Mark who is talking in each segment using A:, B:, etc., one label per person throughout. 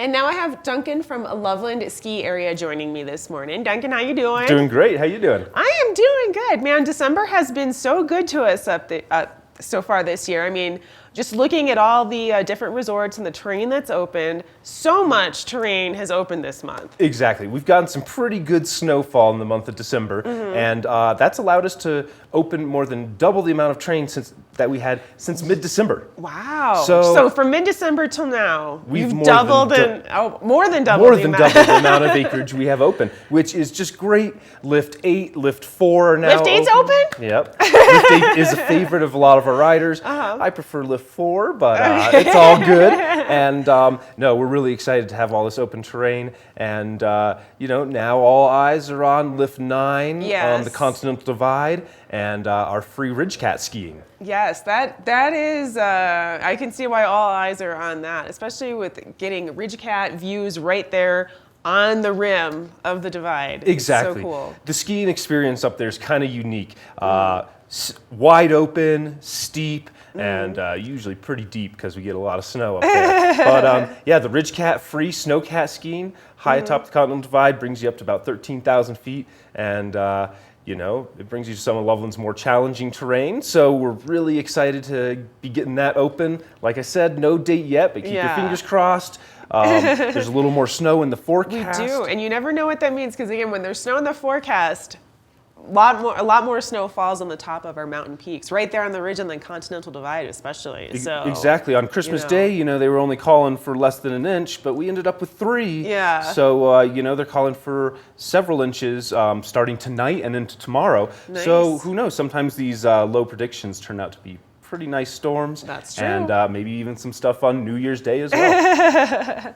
A: And now I have Duncan from Loveland Ski Area joining me this morning. Duncan, how you doing?
B: Doing great. How you doing?
A: I am doing good. Man, December has been so good to us so far this year. I mean, just looking at all the different resorts and the terrain that's opened, so much terrain has opened this month.
B: Exactly. We've gotten some pretty good snowfall in the month of December, and that's allowed us to open more than double the amount of terrain that we had since mid-December.
A: Wow.
B: So
A: from mid-December till now,
B: we've
A: you've
B: more
A: doubled
B: than
A: more than doubled
B: more
A: the
B: than
A: amount.
B: double the amount of acreage we have open, which is just great. Lift 8, Lift 4 are now
A: Lift 8's open?
B: Yep. Lift 8 is a favorite of a lot of our riders. I prefer Lift 4, but it's all good. And no, we're really excited to have all this open terrain. And now all eyes are on Lift 9 on the Continental Divide and our free Ridge Cat skiing.
A: Yes, that is, I can see why all eyes are on that, especially with getting Ridge Cat views right there on the rim of the divide.
B: Exactly.
A: So cool.
B: The skiing experience up there is kind of unique. Wide open, steep, and usually pretty deep because we get a lot of snow up there. But the Ridge Cat free snow cat skiing high atop the Continental Divide brings you up to about 13,000 feet, and it brings you to some of Loveland's more challenging terrain. So we're really excited to be getting that open. Like I said, no date yet, but keep your fingers crossed. There's a little more snow in the forecast.
A: We do, and you never know what that means because again, when there's snow in the forecast, a lot more snow falls on the top of our mountain peaks, right there on the ridge and the Continental Divide especially. So
B: exactly. On Christmas Day, they were only calling for less than an inch, but we ended up with 3.
A: Yeah.
B: So, they're calling for several inches starting tonight and into tomorrow.
A: Nice.
B: So who knows? Sometimes these low predictions turn out to be pretty nice storms.
A: That's true.
B: And maybe even some stuff on New Year's Day as well.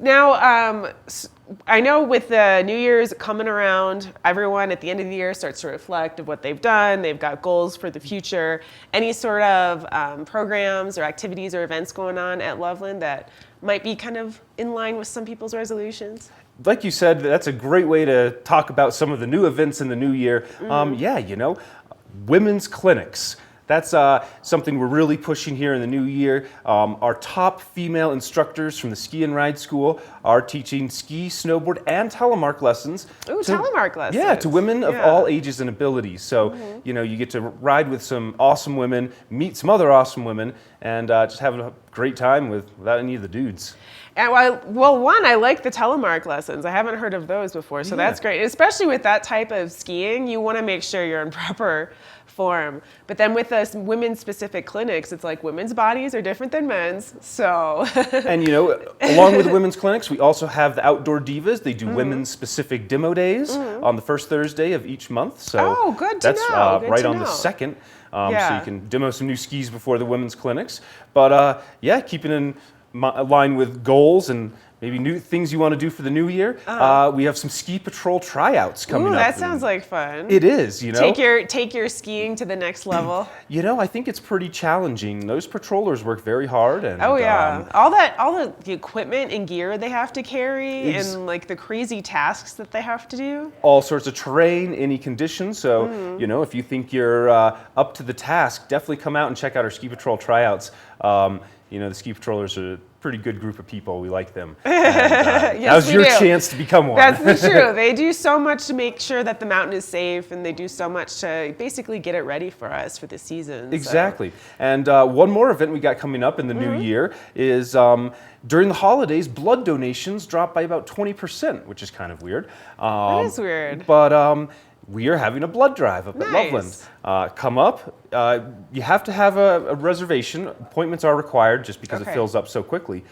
A: Now, I know with the New Year's coming around, everyone at the end of the year starts to reflect of what they've done. They've got goals for the future. Any sort of programs or activities or events going on at Loveland that might be kind of in line with some people's resolutions?
B: Like you said, that's a great way to talk about some of the new events in the new year. Women's clinics. That's something we're really pushing here in the new year. Our top female instructors from the Ski and Ride School are teaching ski, snowboard, and telemark lessons.
A: Ooh, telemark lessons.
B: Yeah, to women of all ages and abilities. So, you get to ride with some awesome women, meet some other awesome women, and just have a great time without any of the dudes.
A: And I like the telemark lessons. I haven't heard of those before, so that's great. Especially with that type of skiing, you want to make sure you're in proper form. But then with the women's specific clinics, it's like women's bodies are different than men's. So
B: and along with the women's clinics, we also have the Outdoor Divas. They do women's specific demo days on the first Thursday of each month. So
A: good to
B: that's
A: know. Good
B: right
A: to
B: on
A: know.
B: the 2nd. So you can demo some new skis before the women's clinics. But keeping in line with goals and maybe new things you want to do for the new year. We have some ski patrol tryouts coming up.
A: Ooh, that sounds like fun.
B: It is,
A: Take your skiing to the next level.
B: I think it's pretty challenging. Those patrollers work very hard, and
A: all the equipment and gear they have to carry, and like the crazy tasks that they have to do.
B: All sorts of terrain, any conditions. So if you think you're up to the task, definitely come out and check out our ski patrol tryouts. The ski patrollers are a pretty good group of people. We like them. Now's your chance to become one.
A: That's true. They do so much to make sure that the mountain is safe, and they do so much to basically get it ready for us for the season.
B: Exactly. So. And one more event we got coming up in the new year is during the holidays, blood donations dropped by about 20%, which is kind of weird.
A: That is weird.
B: But we are having a blood drive up at Loveland. Come up. You have to have a reservation. Appointments are required just because it fills up so quickly.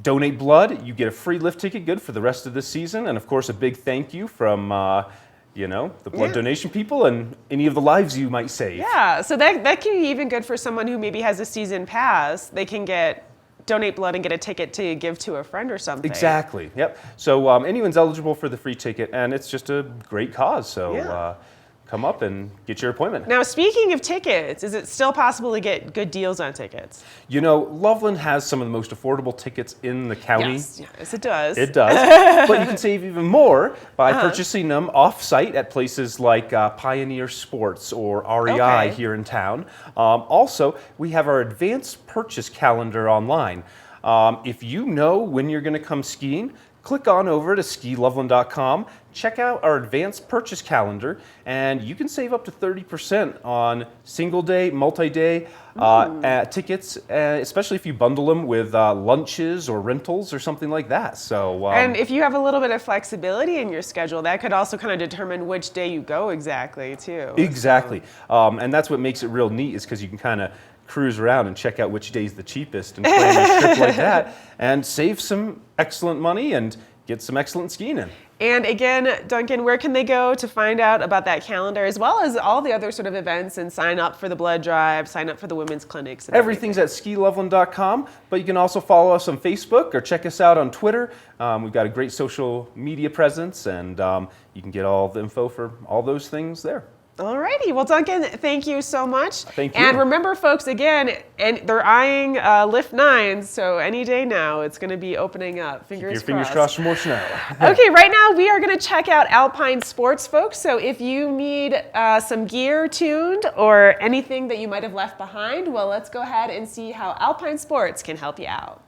B: Donate blood. You get a free lift ticket, good for the rest of this season. And of course, a big thank you from the blood donation people and any of the lives you might save.
A: Yeah, so that can be even good for someone who maybe has a season pass. They can donate blood and get a ticket to give to a friend or something.
B: Exactly. Yep. So anyone's eligible for the free ticket, and it's just a great cause. So come up and get your appointment.
A: Now, speaking of tickets, is it still possible to get good deals on tickets?
B: Loveland has some of the most affordable tickets in the county.
A: Yes, it does.
B: It does. But you can save even more by purchasing them off-site at places like Pioneer Sports or REI here in town. Also, we have our advanced purchase calendar online. If you know when you're going to come skiing, click on over to skiloveland.com, check out our advanced purchase calendar, and you can save up to 30% on single day, multi-day tickets, especially if you bundle them with lunches or rentals or something like that. So,
A: and if you have a little bit of flexibility in your schedule, that could also kind of determine which day you go exactly, too.
B: Exactly. And that's what makes it real neat, is because you can kind of cruise around and check out which day is the cheapest and plan your trip like that and save some excellent money and get some excellent skiing in.
A: And again, Duncan, where can they go to find out about that calendar, as well as all the other sort of events, and sign up for the blood drive, sign up for the women's clinics? And
B: everything's at skiloveland.com, but you can also follow us on Facebook or check us out on Twitter. We've got a great social media presence, and you can get all the info for all those things there.
A: Alrighty, well, Duncan, thank you so much.
B: Thank you.
A: And remember, folks, again, and they're eyeing Lift 9, so any day now it's going to be opening up.
B: Fingers crossed for more snow.
A: Okay, right now we are going to check out Alpine Sports, folks. So if you need some gear tuned or anything that you might have left behind, well, let's go ahead and see how Alpine Sports can help you out.